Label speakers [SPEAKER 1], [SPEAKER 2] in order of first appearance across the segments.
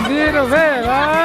[SPEAKER 1] Zero vera.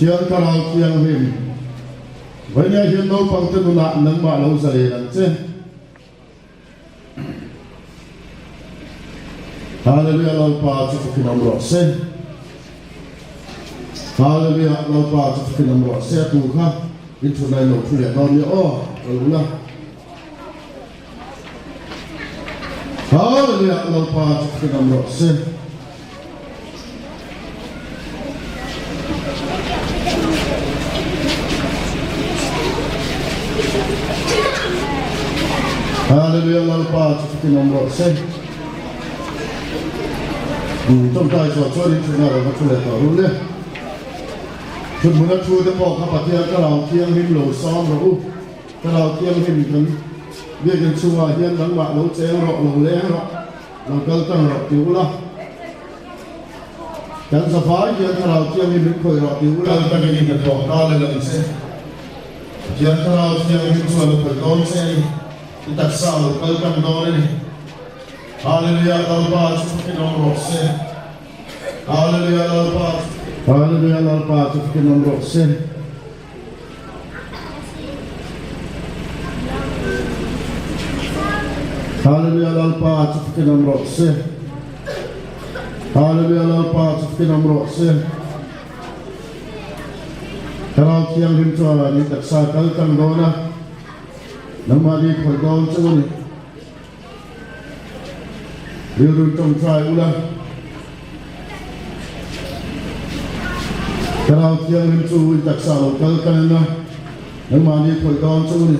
[SPEAKER 2] chiang karau chiang him vậy nha hiền đâu bằng chân nạ nâng mạ lâu dày lắm chứ Hallelujah lâu pa cho khi nằm rõ xe Hallelujah lâu pa cho khi nằm rõ xe tu khác in chỗ này nổ thu lệ non nhớ đúng là Hallelujah lâu pa cho khi nằm rõ xe Hallelujah lâu pa cho khi nằm rõ xe trong tay cho đi chỗ nào là thu lệ tỏ đúng đấy chúng muốn chui tới bỏ các bạn kia các lão kia him lỗ xóm rồi các lão kia him cần biết đến xua hiên đắng bạn lỗ chế rọ lỗ lẽ rọ lỗ cơ tăng rọ tiểu la chẳng sao phải kia các lão kia him khởi rọ tiểu la ta cái gì bỏ ta lên lần xe kia các lão kia him xua lỗ khởi con xe đi đặt sao lỗ cơ tăng đó đây Hallelujah Alba chufkin omrose Hallelujah Alba chufkin omrose Hallelujah Alba chufkin omrose Hallelujah Alba chufkin omrose Kalau kiang him chua ni tak sa kal kang dona namadi khol chuni Điều trong trai u la, cái nào kia lên chú đặt sao cái này na, nhưng mà đi thổi con chú này,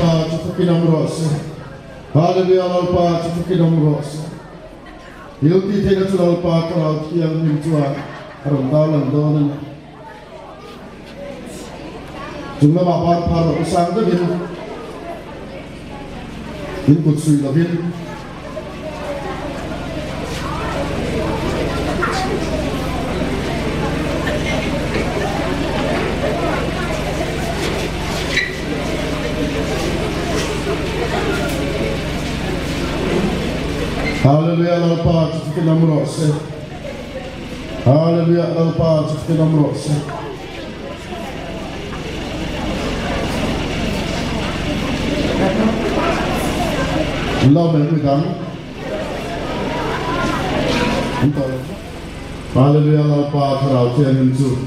[SPEAKER 2] pa chú cái năm rồi, Hallelujah pa chú cái năm rồi, điều tí thế nó chú pa cái nào kia lên chú Harus tahu lah doa Cuma bapak para usaha tu bin kutsui lah bin Hallelujah Lapa kita nama Rasul Hallelujah Lapa kita nama Rasul Allah berkata Hallelujah Lapa terau tiang itu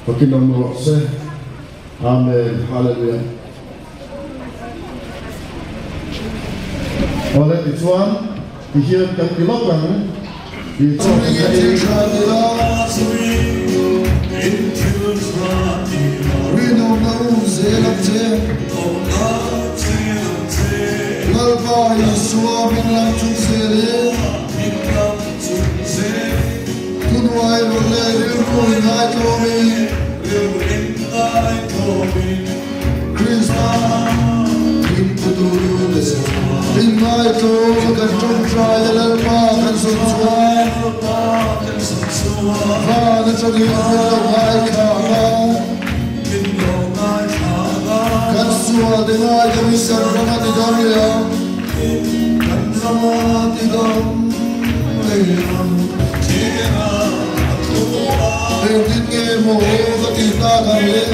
[SPEAKER 2] kita nama Rasul Amen Hallelujah oleh Tuhan dihirkan di lokang di Inai tu kan tumtrai lalpa kan sunsuan, Fana cagi mengai kaga, kan suah dengai kami serana di dunia, kan sama di dunia. Engkau mau kita kami,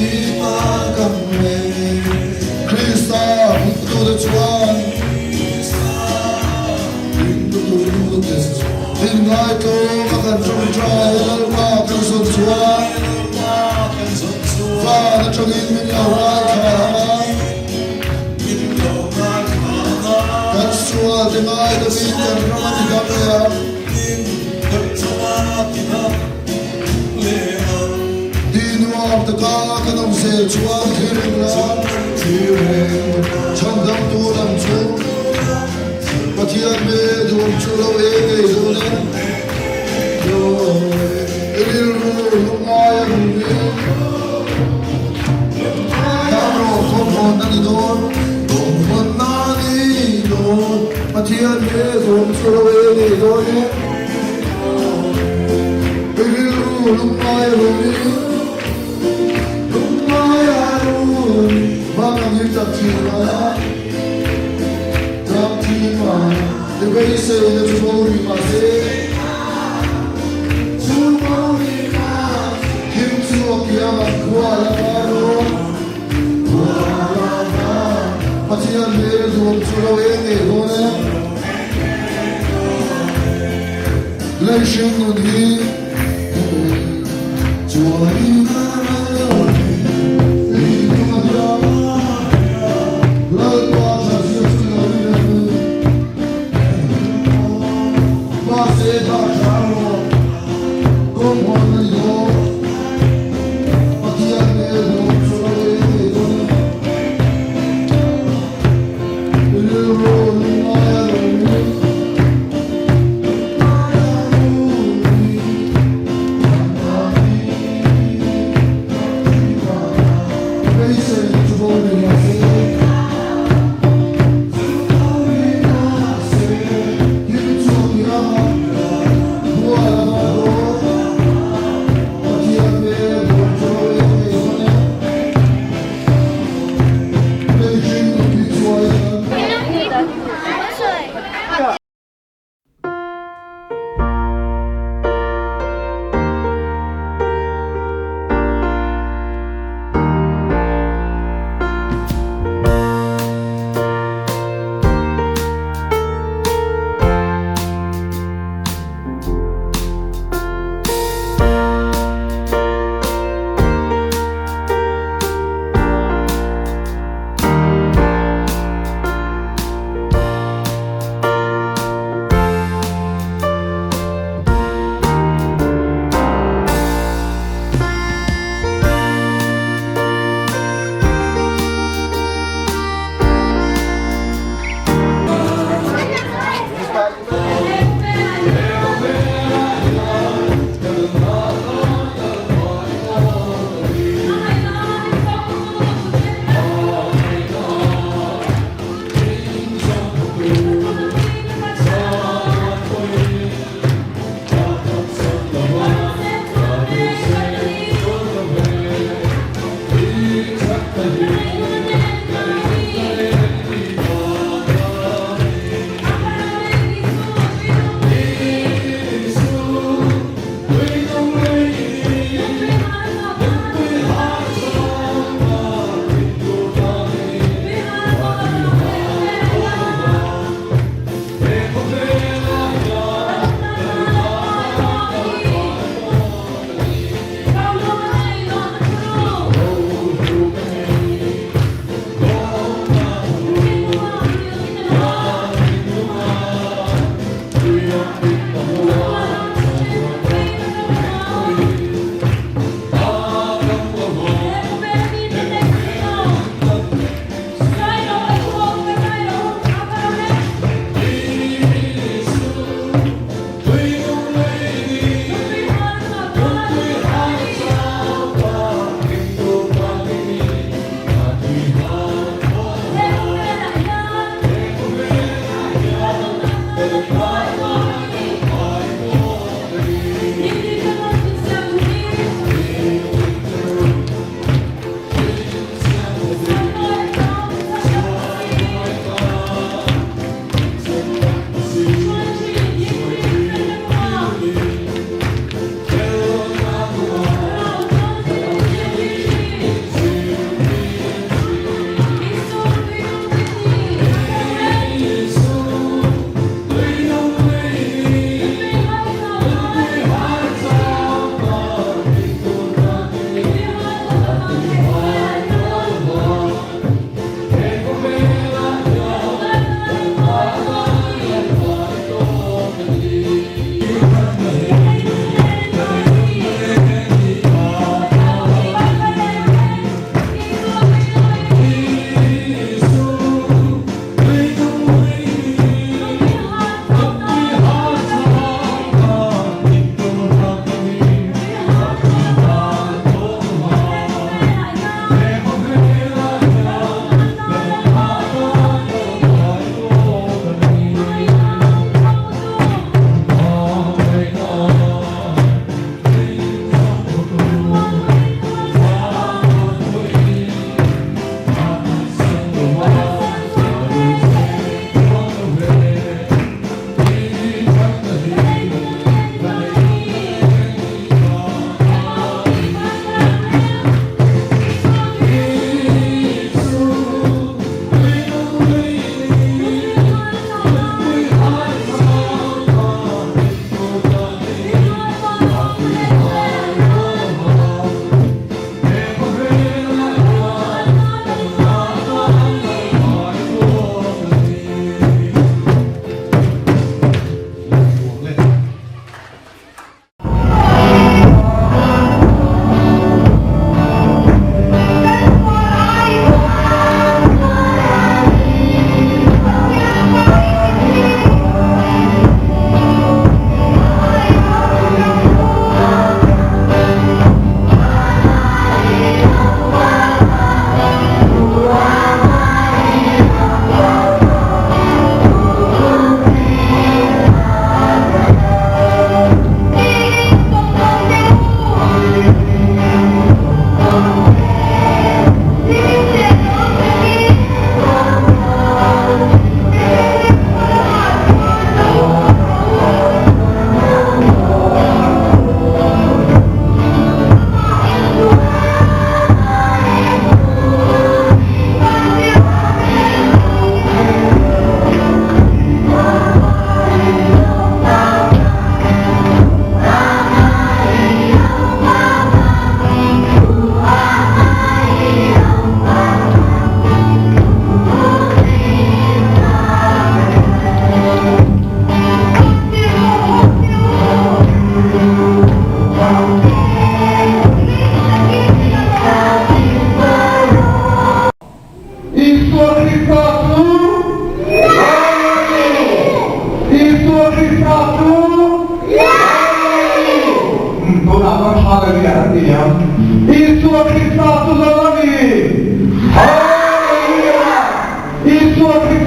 [SPEAKER 2] kita kami. Krista, into the one. Into the this. In light of a country trial, walk and so one. Father, to give me your right. That's what the night of it and Ramadi Dino of the dark and of the one hearing love. Chandam tulam chu, patiyan me dum chulo ege zune, yo iriru maya gumi, tamro komon nani don, patiyan me dum chulo ege zune, iriru maya gumi, maya gumi. The way you say that you won't be my say. You won't be my. Kim to a piano, Kuala Maro. Pati ang meron doon tulawin eh, gona. Leising on him. Joy na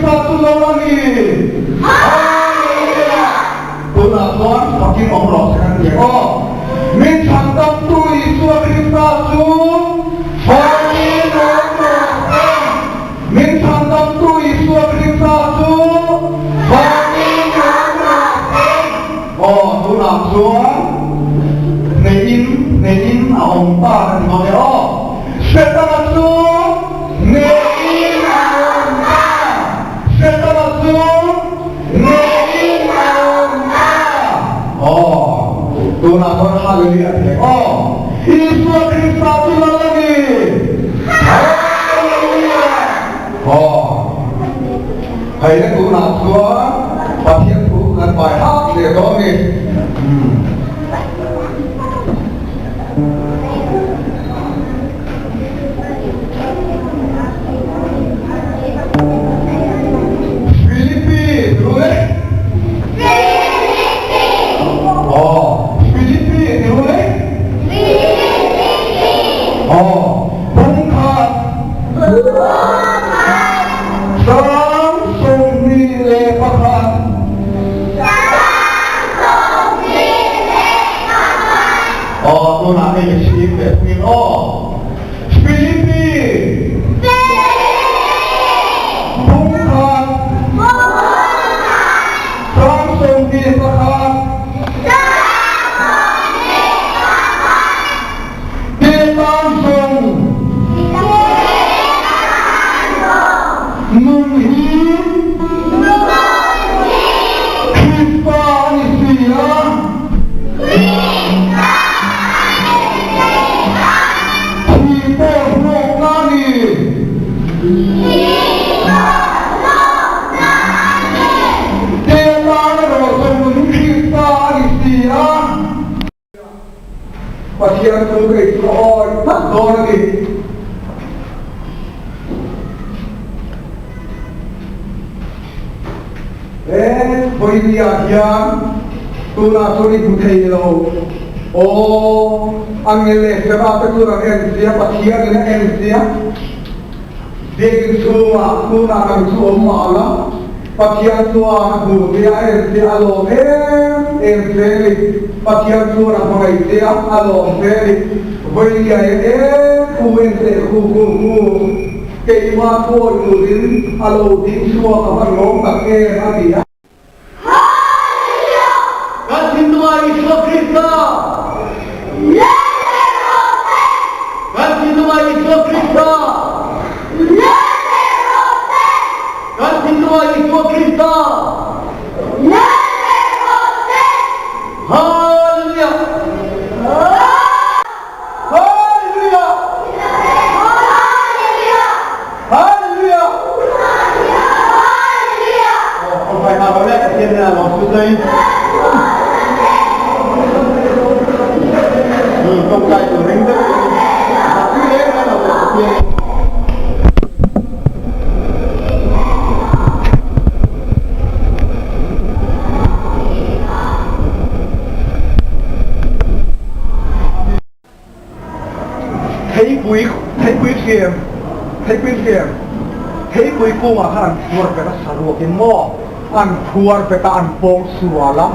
[SPEAKER 3] Kristus lagi. Tuna Tuhan makin Allah sekarang dia. Oh, min santam tu Yesus Kristus. Makin Allah. Min santam tu Yesus Kristus. Makin Allah. Oh, tuna Tuhan. Nein ông ta kan mau ya. Setan tu nein ông ta. Setan tu nein ông ta. Oh, tu nak haleluya. Oh, Yesus Kristus lagi. Haleluya. Oh, hai tu nak Tuhan, pasien tu kan baik dia dong ni. Pasien tu itu orang tak tahu lagi. Boleh dia tu nak suri butai lo. Oh, angele sebab tu orang Indonesia pasien ni Indonesia. Dia semua tu nak kami semua lah. Pasien tu anak tu dia Indonesia lo Indonesia. Pasien tu orang Malaysia alo Indonesia. Boleh dia keima tu orang alo di semua kapan long tak ada. Yesus Kristus. Ganti nama Yesus Kristus. Ganti nama Yesus Kristus. Haleluya. Haleluya. Haleluya. Oh, phải nào đó đấy, trên là nó xuống đây. Công khai của đánh thức cứ thế là đầu tiên thấy quý khiêm thấy quý cô mà hắn thua về nó sờ ruột cái mỏ ăn thua về ta ăn bông sủa lắm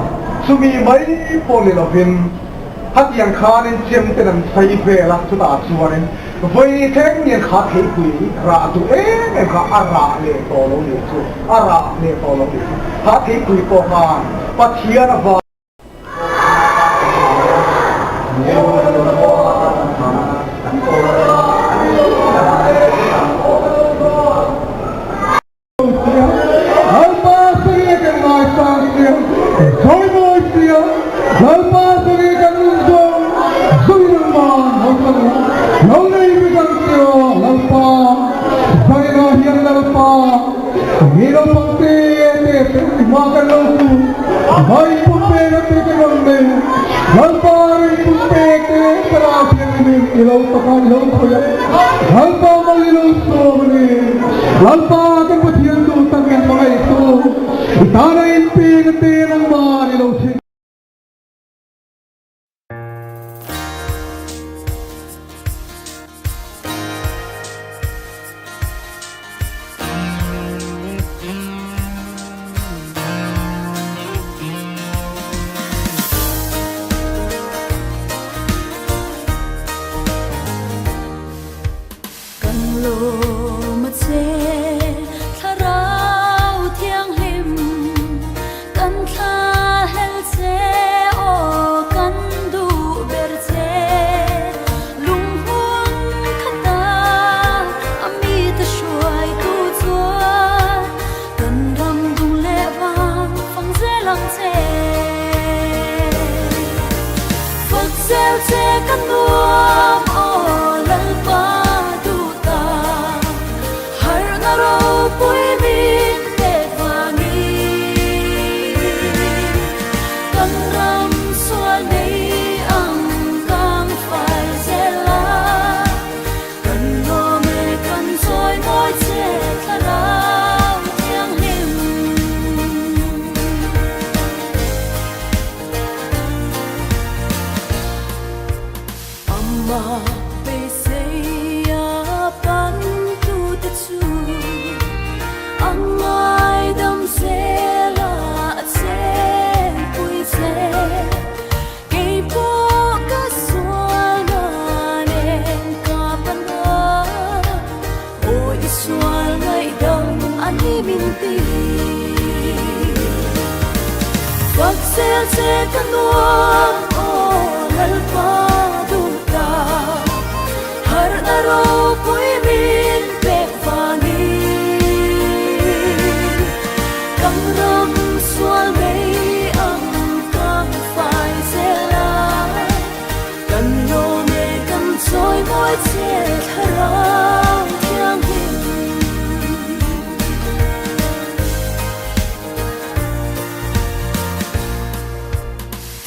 [SPEAKER 3] sumi mấy bông lì lò viên hát yang khá nên chiêm tên anh say về là chúng ta chua nên với thế nhiên khá thấy quý ra tụ em khá ara lệ to lâu lệ chú ara lệ to lâu lệ khá thấy quý cô mà bắt hiền là vào
[SPEAKER 4] linh ti Phật sẽ căn nuông ô lalpa duta har aro pui min pe vani cam ram sual mei ang cam phai zela kan lo me kan choi moi che tharang thiang hin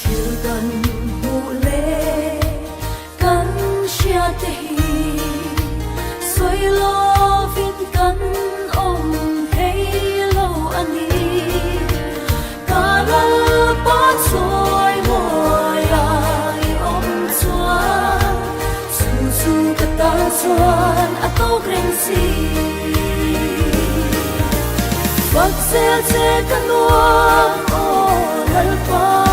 [SPEAKER 4] thiêuกันหูเลกันเชียte hi soi lo vin kan om hei lo ani karal pa soi moi ai om chuan su su ka ta chuan a to greng si Phật sẽ kan nuông ô lalpa